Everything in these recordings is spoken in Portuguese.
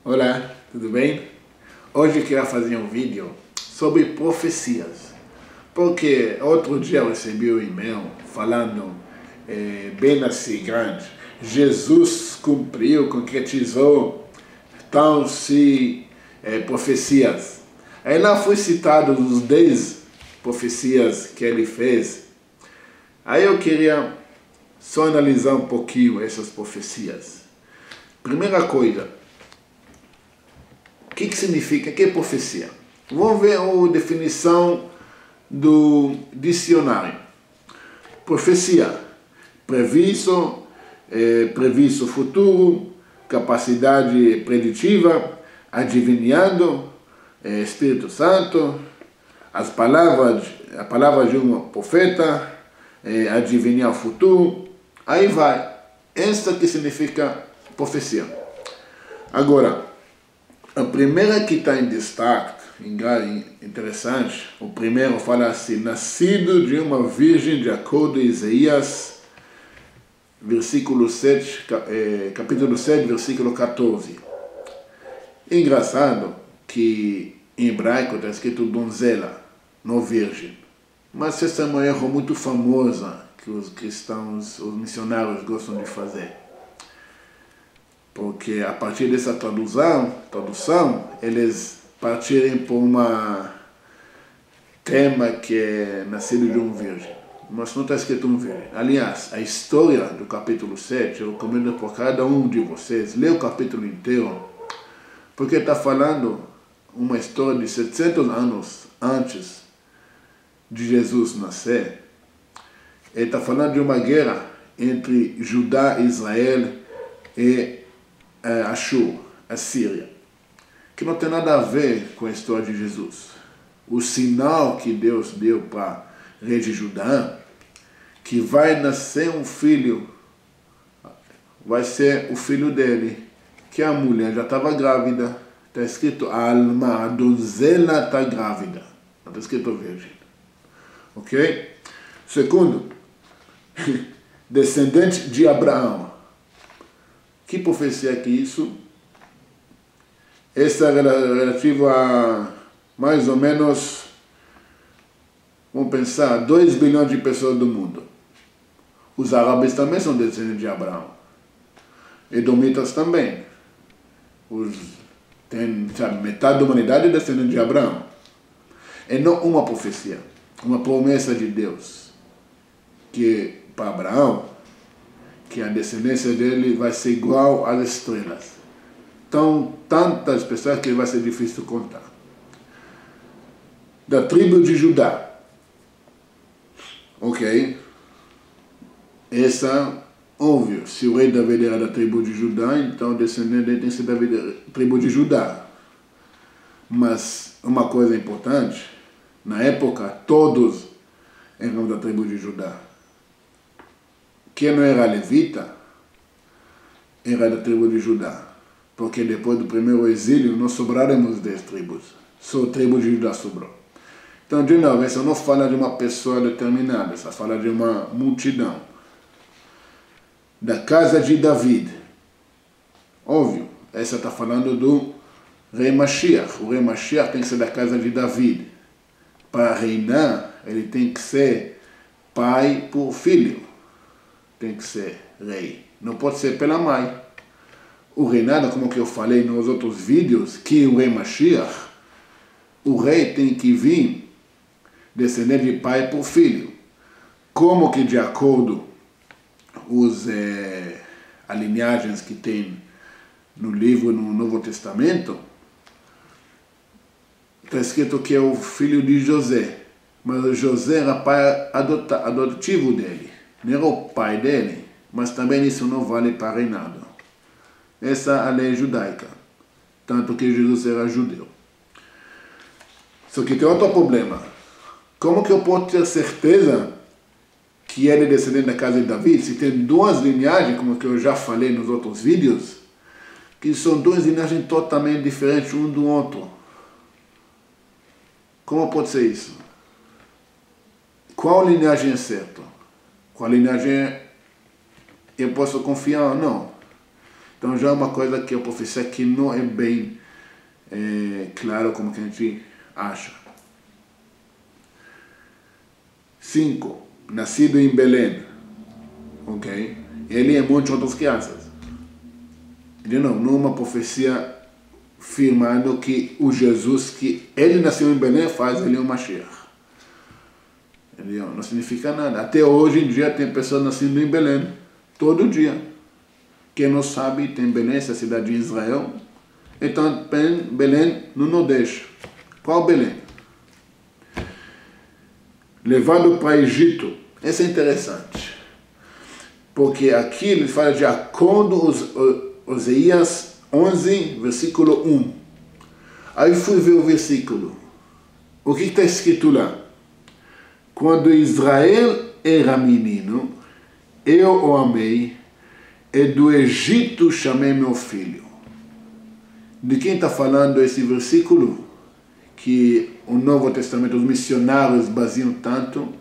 Olá, tudo bem? Hoje eu quero fazer um vídeo sobre profecias. Porque outro dia eu recebi um e-mail falando bem assim grande. Jesus cumpriu, concretizou tal-se profecias. Aí lá foi citado os 10 profecias que ele fez. Aí eu queria só analisar um pouquinho essas profecias. Primeira coisa, o que significa? O que é profecia? Vamos ver a definição do dicionário. Profecia, previsto futuro, capacidade preditiva, adivinhando, Espírito Santo, a palavra de um profeta, adivinhar o futuro, aí vai. Essa que significa profecia. Agora, a primeira que está em destaque, interessante, o primeiro fala assim: nascido de uma virgem, de acordo com Isaías, capítulo 7, versículo 14. Engraçado que em hebraico está escrito donzela, não virgem. Mas essa é uma erro muito famosa que os cristãos, os missionários gostam de fazer. Porque a partir dessa tradução, eles partirem por tema que é nascido de um virgem. Mas não está escrito um virgem. Aliás, a história do capítulo 7, eu recomendo por cada um de vocês, ler o capítulo inteiro, porque está falando uma história de 700 anos antes de Jesus nascer. Ele está falando de uma guerra entre Judá e Israel e Ashur, a Síria, que não tem nada a ver com a história de Jesus. O sinal que Deus deu para o rei de Judá, que vai nascer um filho, vai ser o filho dele, que a mulher já estava grávida. Está escrito a donzela está grávida, não está escrito virgem. Ok? Segundo, descendente de Abraão. Que profecia é que isso? Essa é relativa a mais ou menos, vamos pensar, 2 bilhões de pessoas do mundo. Os árabes também são descendentes de Abraão. Edomitas também. Metade da humanidade é descendente de Abraão. É não uma profecia, uma promessa de Deus, que para Abraão, que a descendência dele vai ser igual às estrelas. Então, tantas pessoas que vai ser difícil contar. Da tribo de Judá. Ok? Essa, óbvio, se o rei Davi era da tribo de Judá, então o descendente dele tem que ser da tribo de Judá. Mas uma coisa importante, na época, todos eram da tribo de Judá. Quem não era levita, era da tribo de Judá. Porque depois do primeiro exílio, nós sobraremos 10 tribos. Só a tribo de Judá sobrou. Então, de novo, essa não fala de uma pessoa determinada, essa fala de uma multidão. Da casa de David. Óbvio, essa está falando do rei Mashiach. O rei Mashiach tem que ser da casa de David. Para reinar, ele tem que ser pai por filho. Tem que ser rei. Não pode ser pela mãe. O reinado, como que eu falei nos outros vídeos, que o rei Mashiach, o rei tem que vir descender de pai por filho. Como que de acordo as linhagens que tem no livro, no Novo Testamento, está escrito que é o filho de José. Mas José era pai adotivo dele. Não era o pai dele, mas também isso não vale para reinado. Essa é a lei judaica, tanto que Jesus era judeu. Só que tem outro problema. Como que eu posso ter certeza que ele é descendente da casa de Davi, se tem 2 linhagens, como que eu já falei nos outros vídeos, que são 2 linhagens totalmente diferentes um do outro? Como pode ser isso? Qual linhagem é certa? Qual linhagem eu posso confiar ou não? Então já é uma coisa que a profecia que não é bem claro como que a gente acha. 5. Nascido em Belém. Ok? Ele e muitas outras crianças. De novo, não é uma profecia afirmando que o Jesus que ele nasceu em Belém faz ele um Mashiach. Não significa nada. Até hoje em dia tem pessoas nascendo em Belém. Todo dia. Quem não sabe, tem Belém, essa cidade de Israel. Então, Belém no Nordeste. Qual Belém? Levado para Egito. Isso é interessante. Porque aqui ele fala de acordo com Oséias 11, versículo 1. Aí fui ver o versículo. O que está escrito lá? Quando Israel era menino, eu o amei, e do Egito chamei meu filho. De quem está falando esse versículo? Que o Novo Testamento, os missionários baseiam tanto,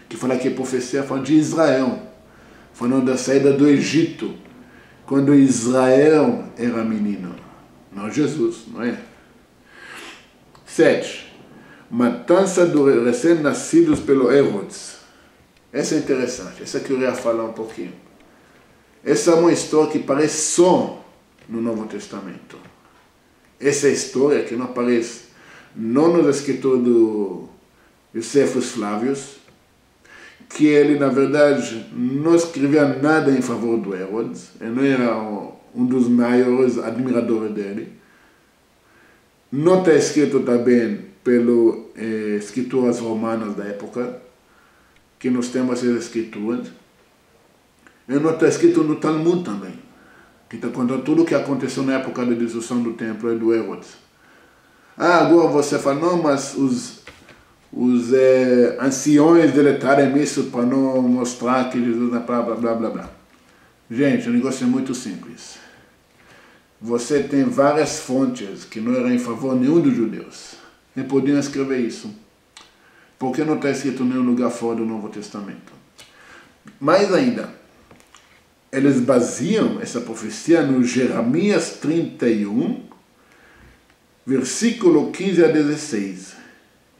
que fala que a profecia fala de Israel, falando da saída do Egito, quando Israel era menino, não Jesus, não é? 7. Matança dos recém-nascidos pelo Herodes. Essa é interessante, essa que eu ia falar um pouquinho. Essa é uma história que aparece só no Novo Testamento. Essa história que não aparece não nos escritores do Joséfos Flávios, que ele, na verdade, não escrevia nada em favor do Herodes, ele não era um dos maiores admiradores dele. Não está escrito também pelos escritores romanos da época, que nós temos essas escrituras. E não está escrito no Talmud também, que está contando tudo o que aconteceu na época da destruição do templo e do Herodes. Agora você fala, não, mas os anciões deletaram isso para não mostrar que Jesus não é blá, blá, blá, blá, blá. Gente, o negócio é muito simples. Você tem várias fontes que não eram em favor nenhum dos judeus. E podiam escrever isso. Por que não está escrito em nenhum lugar fora do Novo Testamento? Mais ainda, eles baseiam essa profecia no Jeremias 31, versículo 15 a 16,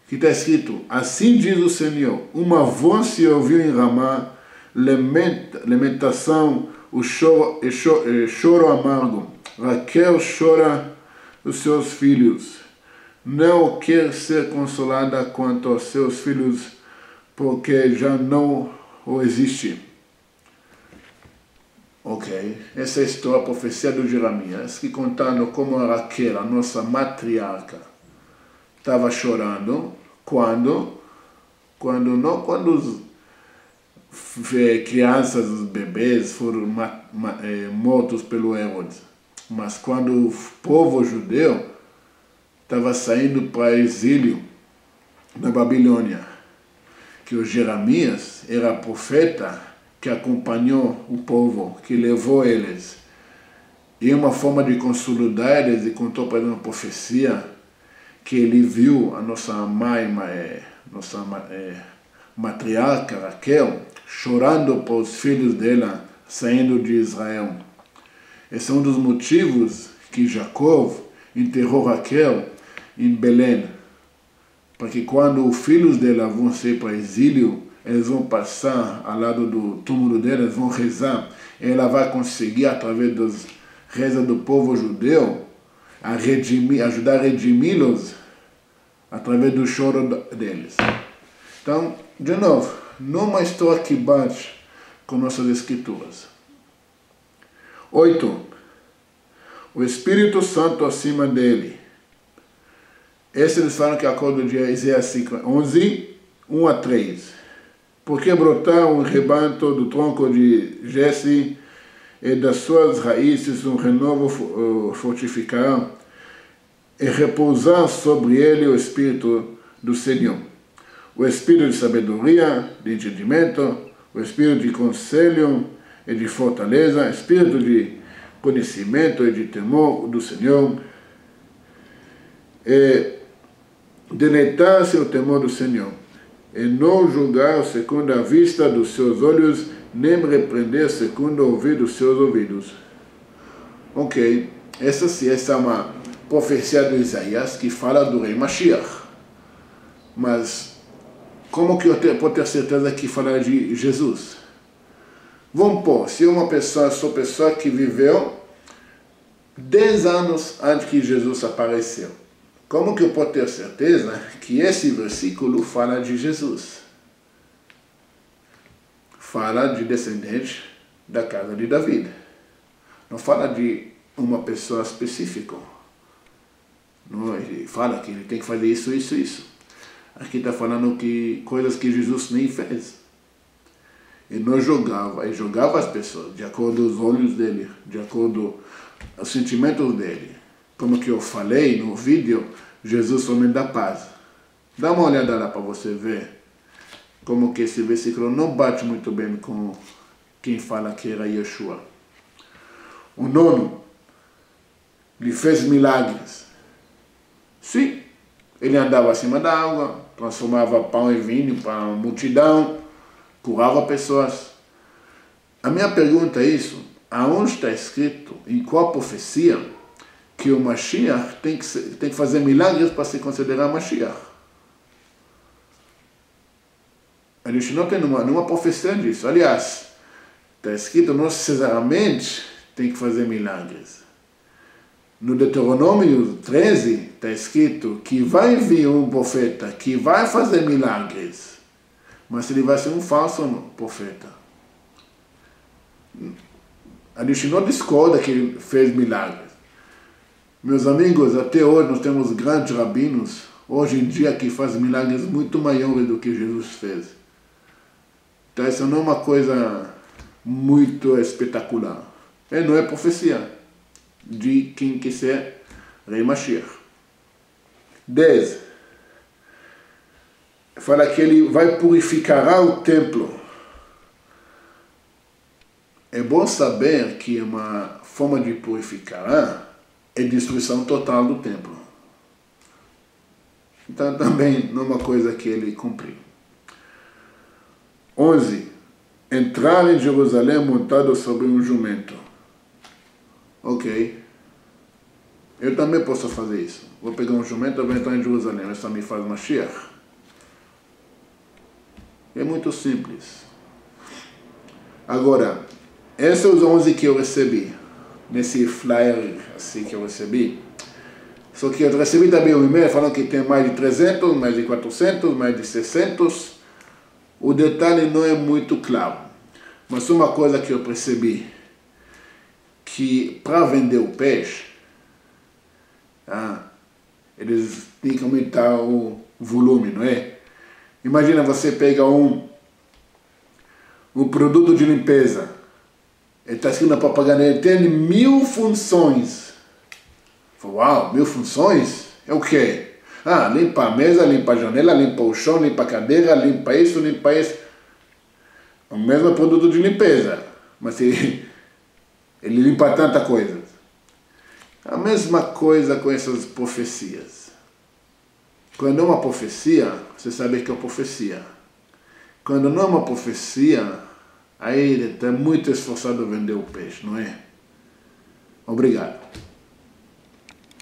que está escrito: assim diz o Senhor, uma voz se ouviu em Ramá, lamentação, o choro amargo. Raquel chora os seus filhos, não quer ser consolada quanto aos seus filhos, porque já não o existe. Ok, essa é a história, a profecia do Jeremias, que contando como a Raquel, a nossa matriarca, estava chorando quando os crianças, os bebês foram mortos pelo Herodes, mas quando o povo judeu estava saindo para exílio na Babilônia, que o Jeremias era profeta que acompanhou o povo, que levou eles. E uma forma de consolidar eles, e contou para eles uma profecia, que ele viu a nossa mãe, nossa matriarca Raquel, chorando para os filhos dela, saindo de Israel. Esse é um dos motivos que Jacó enterrou Raquel em Belém, para que quando os filhos dela vão ser para exílio, eles vão passar ao lado do túmulo dela, eles vão rezar. Ela vai conseguir, através das rezas do povo judeu, ajudar a redimi-los através do choro deles. Então, de novo, não uma história que bate com nossas escrituras. 8. O Espírito Santo acima dele. Esse eles falam que é acordo de Isaías 11, 1 a 3. Porque brotar um rebanto do tronco de Jesse e das suas raízes um renovo fortificará e repousar sobre ele o Espírito do Senhor. O Espírito de sabedoria, de entendimento, o Espírito de conselho e de fortaleza, Espírito de conhecimento e de temor do Senhor, e deleitar-se o temor do Senhor, e não julgar segundo a vista dos seus olhos, nem repreender segundo o ouvido dos seus ouvidos. Ok, essa é uma profecia do Isaías que fala do rei Mashiach. Mas como que eu posso ter certeza que fala de Jesus? Vamos pôr, se sou pessoa que viveu 10 anos antes que Jesus apareceu. Como que eu posso ter certeza que esse versículo fala de Jesus? Fala de descendente da casa de Davi. Não fala de uma pessoa específica. Não, ele fala que ele tem que fazer isso, isso, isso. Aqui está falando que coisas que Jesus nem fez. Ele não jogava, ele jogava as pessoas de acordo com os olhos dele, de acordo com os sentimentos dele. Como que eu falei no vídeo, Jesus somente dá paz. Dá uma olhada lá para você ver como que esse versículo não bate muito bem com quem fala que era Yeshua. O nono, ele fez milagres. Sim, ele andava acima da água, transformava pão em vinho para a multidão, curava pessoas. A minha pergunta é isso, aonde está escrito, em qual profecia, que o Mashiach tem que fazer milagres para se considerar Mashiach? A gente não tem nenhuma profecia disso. Aliás, está escrito não necessariamente tem que fazer milagres. No Deuteronômio 13 está escrito que vai vir um profeta que vai fazer milagres, mas ele vai ser um falso profeta. A gente não discorda que ele fez milagres. Meus amigos, até hoje nós temos grandes rabinos, hoje em dia, que fazem milagres muito maiores do que Jesus fez. Então isso não é uma coisa muito espetacular. Não é profecia de quem quer ser Rei Mashiach. 10. Fala que ele vai purificar o templo. É bom saber que uma forma de purificar é destruição total do templo. Então também não é uma coisa que ele cumpriu. 11. Entrar em Jerusalém montado sobre um jumento. Ok. Eu também posso fazer isso. Vou pegar um jumento e vou entrar em Jerusalém. Isso me faz Mashiach. É muito simples. Agora, esses são os 11 que eu recebi. Nesse flyer assim que eu recebi. Só que eu recebi também um e-mail falando que tem mais de 300, mais de 400, mais de 600. O detalhe não é muito claro. Mas uma coisa que eu percebi, que para vender o peixe, eles têm que aumentar o volume, não é? Imagina você pega um produto de limpeza, ele está escrito na propaganda, ele tem 1000 funções. Uau, 1000 funções? É o quê? Limpa a mesa, limpa a janela, limpa o chão, limpa a cadeira, limpa isso, limpa isso. O mesmo produto de limpeza, mas ele limpa tanta coisa. A mesma coisa com essas profecias. Quando é uma profecia, você sabe que é uma profecia. Quando não é uma profecia, aí ele está muito esforçado a vender o peixe, não é? Obrigado.